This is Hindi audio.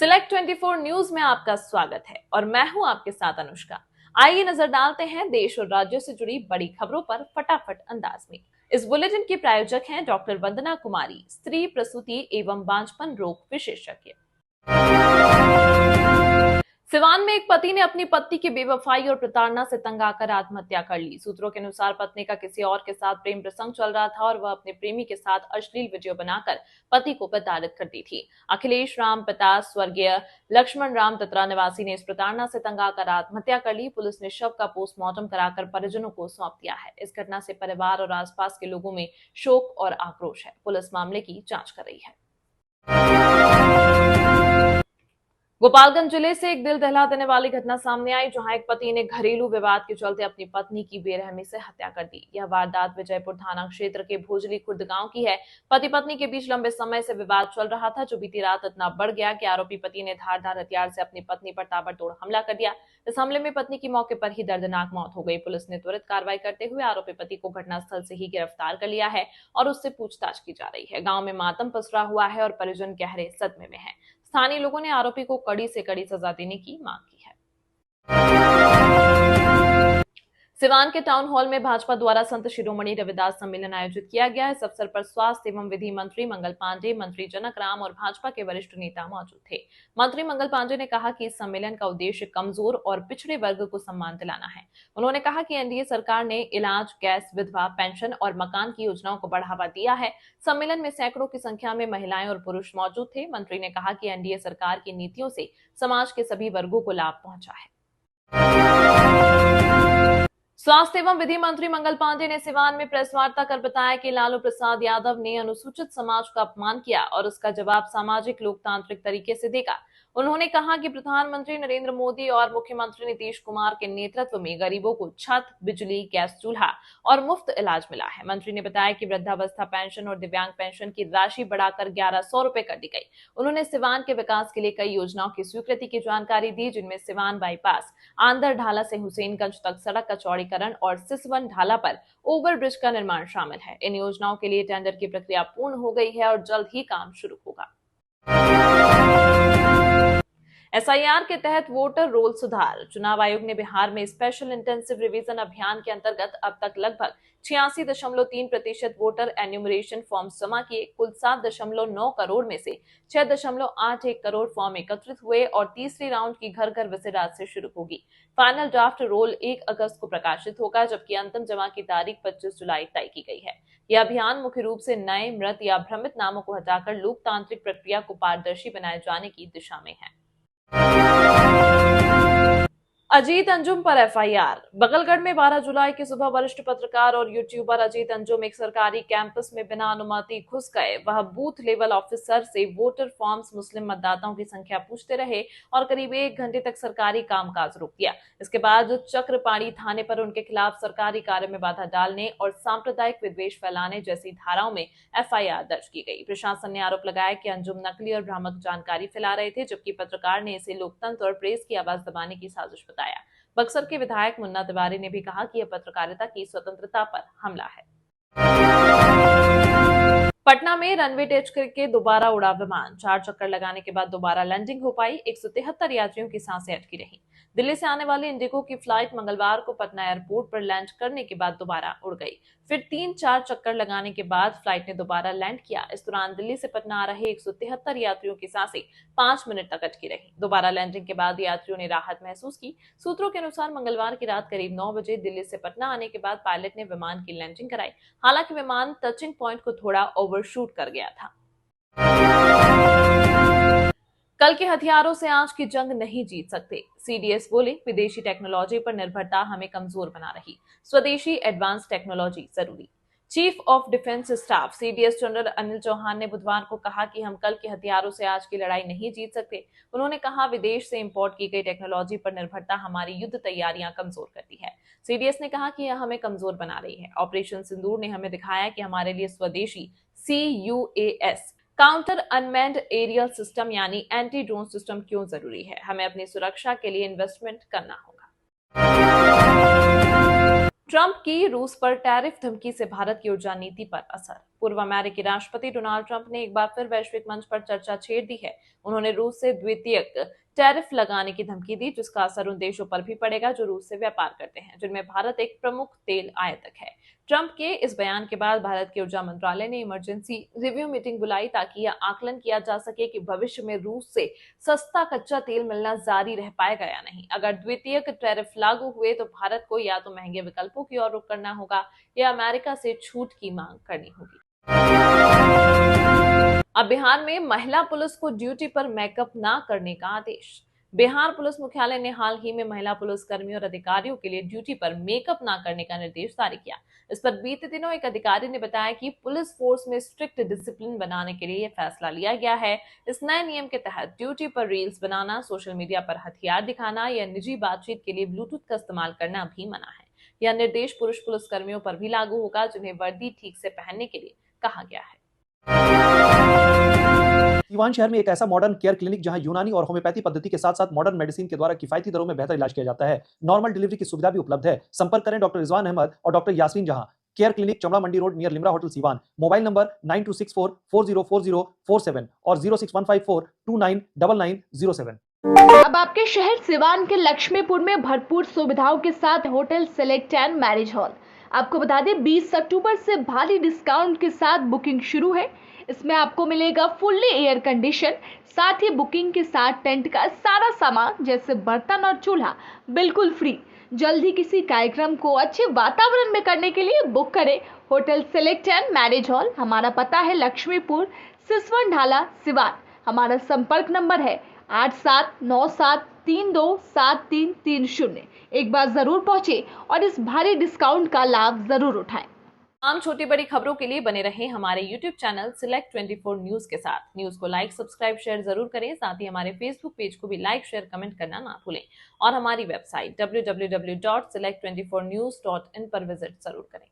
सिलेक्ट 24 न्यूज में आपका स्वागत है और मैं हूं आपके साथ अनुष्का। आइए नजर डालते हैं देश और राज्यों से जुड़ी बड़ी खबरों पर फटाफट अंदाज में। इस बुलेटिन की प्रायोजक हैं डॉक्टर वंदना कुमारी, स्त्री प्रसूति एवं बांझपन रोग विशेषज्ञ। सिवान में एक पति ने अपनी पत्नी की बेवफाई और प्रताड़ना से तंग आकर आत्महत्या कर ली। सूत्रों के अनुसार पत्नी का किसी और के साथ प्रेम प्रसंग चल रहा था और वह अपने प्रेमी के साथ अश्लील वीडियो बनाकर पति को प्रताड़ित करती थी। अखिलेश राम पिता स्वर्गीय लक्ष्मण राम तत्रा निवासी ने इस प्रताड़ना से तंग आकर आत्महत्या कर ली। पुलिस ने शव का पोस्टमार्टम कराकर परिजनों को सौंप दिया है। इस घटना से परिवार और आसपास के लोगों में शोक और आक्रोश है। पुलिस मामले की जांच कर रही है। गोपालगंज जिले से एक दिल दहला देने वाली घटना सामने आई, जहां एक पति ने घरेलू विवाद के चलते अपनी पत्नी की बेरहमी से हत्या कर दी। यह वारदात विजयपुर थाना क्षेत्र के भोजली खुर्द गांव की है। पति पत्नी के बीच लंबे समय से विवाद चल रहा था, जो बीती रात इतना बढ़ गया कि आरोपी पति ने धारदार हथियार से अपनी पत्नी पर ताबड़तोड़ हमला कर दिया। इस हमले में पत्नी की मौके पर ही दर्दनाक मौत हो गई। पुलिस ने त्वरित कार्रवाई करते हुए आरोपी पति को घटनास्थल से ही गिरफ्तार कर लिया है और उससे पूछताछ की जा रही है। गांव में मातम पसरा हुआ है और परिजन गहरे सदमे में है। स्थानीय लोगों ने आरोपी को कड़ी से कड़ी सजा देने की मांग की है। सिवान के टाउन हॉल में भाजपा द्वारा संत शिरोमणि रविदास सम्मेलन आयोजित किया गया। इस अवसर पर स्वास्थ्य एवं विधि मंत्री मंगल पांडे, मंत्री जनक राम और भाजपा के वरिष्ठ नेता मौजूद थे। मंत्री मंगल पांडे ने कहा कि इस सम्मेलन का उद्देश्य कमजोर और पिछड़े वर्ग को सम्मान दिलाना है। उन्होंने कहा कि एनडीए सरकार ने इलाज, गैस, विधवा पेंशन और मकान की योजनाओं को बढ़ावा दिया है। सम्मेलन में सैकड़ों की संख्या में महिलाएं और पुरुष मौजूद थे। मंत्री ने कहा कि एनडीए सरकार की नीतियों से समाज के सभी वर्गों को लाभ पहुंचा है। स्वास्थ्य एवं विधि मंत्री मंगल पांडे ने सिवान में प्रेस वार्ता कर बताया कि लालू प्रसाद यादव ने अनुसूचित समाज का अपमान किया और उसका जवाब सामाजिक लोकतांत्रिक तरीके से देगा। उन्होंने कहा कि प्रधानमंत्री नरेंद्र मोदी और मुख्यमंत्री नीतीश कुमार के नेतृत्व में गरीबों को छत, बिजली, गैस चूल्हा और मुफ्त इलाज मिला है। मंत्री ने बताया कि वृद्धावस्था पेंशन और दिव्यांग पेंशन की राशि बढ़ाकर 1100 रुपए कर दी गई। उन्होंने सिवान के विकास के लिए कई योजनाओं की स्वीकृति की जानकारी दी, जिनमें सिवान बाईपास, आंदर ढाला से हुसैनगंज तक सड़क का चौड़ीकरण और सिसवन ढाला पर ओवरब्रिज का निर्माण शामिल है। इन योजनाओं के लिए टेंडर की प्रक्रिया पूर्ण हो गई है और जल्द ही काम शुरू होगा। एसआईआर के तहत वोटर रोल सुधार। चुनाव आयोग ने बिहार में स्पेशल इंटेंसिव रिवीजन अभियान के अंतर्गत अब तक लगभग 86.3% वोटर एन्यूमरेशन फॉर्म्स जमा किए। कुल 7.9 करोड़ में से 6.81 करोड़ फॉर्म एकत्रित हुए और तीसरी राउंड की घर घर विजिट आज से शुरू होगी। फाइनल ड्राफ्ट रोल 1 अगस्त को प्रकाशित होगा, जबकि अंतिम जमा की तारीख 25 जुलाई तय की गई है। यह अभियान मुख्य रूप से नए, मृत या भ्रमित नामों को हटाकर लोकतांत्रिक प्रक्रिया को पारदर्शी बनाए जाने की दिशा में है। अजीत अंजुम पर एफआईआर। बगलगढ़ में 12 जुलाई की सुबह वरिष्ठ पत्रकार और यूट्यूबर अजीत अंजुम एक सरकारी कैंपस में बिना अनुमति घुस गए। वह बूथ लेवल ऑफिसर से वोटर फॉर्म्स, मुस्लिम मतदाताओं की संख्या पूछते रहे और करीब 1 घंटे तक सरकारी कामकाज रोक दिया। इसके बाद चक्रपाणी थाने पर उनके खिलाफ सरकारी कार्य में बाधा डालने और सांप्रदायिक विद्वेष फैलाने जैसी धाराओं में एफआईआर दर्ज की गई। प्रशासन ने आरोप लगाया कि अंजुम नकली और भ्रामक जानकारी फैला रहे थे, जबकि पत्रकार ने इसे लोकतंत्र और प्रेस की आवाज दबाने की साजिश बताया। बक्सर के विधायक मुन्ना तिवारी ने भी कहा कि यह पत्रकारिता की स्वतंत्रता पर हमला है। पटना में रनवे टच करके दोबारा उड़ा विमान। 4 चक्कर लगाने के बाद दोबारा लैंडिंग हो पाई। 173 यात्रियों की सांसें अटकी रहीं। दिल्ली से आने वाली इंडिगो की फ्लाइट मंगलवार को पटना एयरपोर्ट पर लैंड करने के बाद दोबारा उड़ गई। फिर 3-4 चक्कर लगाने के बाद फ्लाइट ने दोबारा लैंड किया। इस दौरान दिल्ली से पटना आ रहे 173 यात्रियों की सांसें 5 मिनट तक अटकी रहीं। दोबारा लैंडिंग के बाद यात्रियों ने राहत महसूस की। सूत्रों के अनुसार मंगलवार की रात करीब 9 बजे दिल्ली से पटना आने के बाद पायलट ने विमान की लैंडिंग कराई। हालांकि विमान टचिंग पॉइंट को थोड़ा ओवरशूट कर गया था। कल के हथियारों से आज की जंग नहीं जीत सकते। सीडीएस बोले, विदेशी टेक्नोलॉजी पर निर्भरता हमें कमजोर बना रही। स्वदेशी एडवांस टेक्नोलॉजी जरूरी। Chief of defence staff CDS general Anil Chauhan ने बुधवार को कहा कि हम कल के हथियारों से आज की लड़ाई नहीं जीत सकते। उन्होंने कहा, विदेश से इंपोर्ट की गई टेक्नोलॉजी पर निर्भरता हमारी युद्ध तैयारियां कमजोर करती है। सीडीएस ने कहा कि यह हमें कमजोर बना रही है। ऑपरेशन सिंदूर ने हमें दिखाया कि हमारे लिए स्वदेशी CUAS counter unmanned aerial system यानी एंटी ड्रोन सिस्टम क्यों जरूरी है। हमें अपनी सुरक्षा के लिए इन्वेस्टमेंट करना होगा। ट्रंप की रूस पर टैरिफ धमकी से भारत की ऊर्जा नीति पर असर। पूर्व अमेरिकी राष्ट्रपति डोनाल्ड ट्रंप ने एक बार फिर वैश्विक मंच पर चर्चा छेड़ दी है। उन्होंने रूस से द्वितीयक टैरिफ लगाने की धमकी दी, जिसका असर उन देशों पर भी पड़ेगा जो रूस से व्यापार करते हैं, जिनमें भारत एक प्रमुख तेल आयातक है। ट्रंप के इस बयान के बाद भारत के ऊर्जा मंत्रालय ने इमरजेंसी रिव्यू मीटिंग बुलाई ताकि यह आकलन किया जा सके कि भविष्य में रूस से सस्ता कच्चा तेल मिलना जारी रह पाएगा या नहीं। अगर द्वितीयक टैरिफ लागू हुए तो भारत को या तो महंगे विकल्पों की ओर रुख करना होगा या अमेरिका से छूट की मांग करनी होगी। अब बिहार में महिला पुलिस को ड्यूटी पर मेकअप ना करने का आदेश। बिहार पुलिस मुख्यालय ने हाल ही में महिला पुलिस कर्मियों और अधिकारियों के लिए ड्यूटी पर मेकअप ना करने का निर्देश जारी किया। इस पर बीते दिनों एक अधिकारी ने बताया कि पुलिस फोर्स में स्ट्रिक्ट डिसिप्लिन बनाने के लिए यह फैसला लिया गया है। इस नए नियम के तहत ड्यूटी पर रील्स बनाना, सोशल मीडिया पर हथियार दिखाना या निजी बातचीत के लिए ब्लूटूथ का इस्तेमाल करना भी मना है। यह निर्देश पुरुष पुलिस कर्मियों पर भी लागू होगा, जिन्हें वर्दी ठीक से पहनने के लिए कहा गया है। सीवान शहर में एक ऐसा मॉडर्न केयर क्लिनिक जहां यूनानी और होम्योपैथी पद्धति के साथ साथ मॉडर्न मेडिसिन के द्वारा किफायती दरों में बेहतर इलाज किया जाता है। नॉर्मल डिलीवरी की सुविधा भी उपलब्ध है। संपर्क करें डॉक्टर रिजवान अहमद और डॉक्टर यास्मीन जहां। Care clinic, Chamra Mandi road, near Limra hotel, Siwan. Mobile number 9264404047 और 06154299907। अब आपके शहर सिवान के लक्ष्मीपुर में भरपूर सुविधाओं के साथ hotel select and marriage hall. आपको बता दें 20 अक्टूबर से भारी डिस्काउंट के साथ बुकिंग शुरू है। इसमें आपको मिलेगा फुल्ली एयर कंडीशन, साथ ही बुकिंग के साथ टेंट का सारा सामान जैसे बर्तन और चूल्हा बिल्कुल फ्री। जल्द ही किसी कार्यक्रम को अच्छे वातावरण में करने के लिए बुक करें hotel select and marriage hall. हमारा पता है लक्ष्मीपुर, सिसवन ढाला, सिवान। हमारा संपर्क नंबर है 8797327330। एक बार जरूर पहुंचे और इस भारी डिस्काउंट का लाभ जरूर उठाएं। तमाम छोटी बड़ी खबरों के लिए बने रहें हमारे YouTube चैनल सिलेक्ट 24 न्यूज के साथ। न्यूज को लाइक, सब्सक्राइब, शेयर जरूर करें। साथ ही हमारे फेसबुक पेज को भी लाइक, शेयर, कमेंट करना ना भूलें और हमारी वेबसाइट www.select24news.in पर विजिट जरूर करें।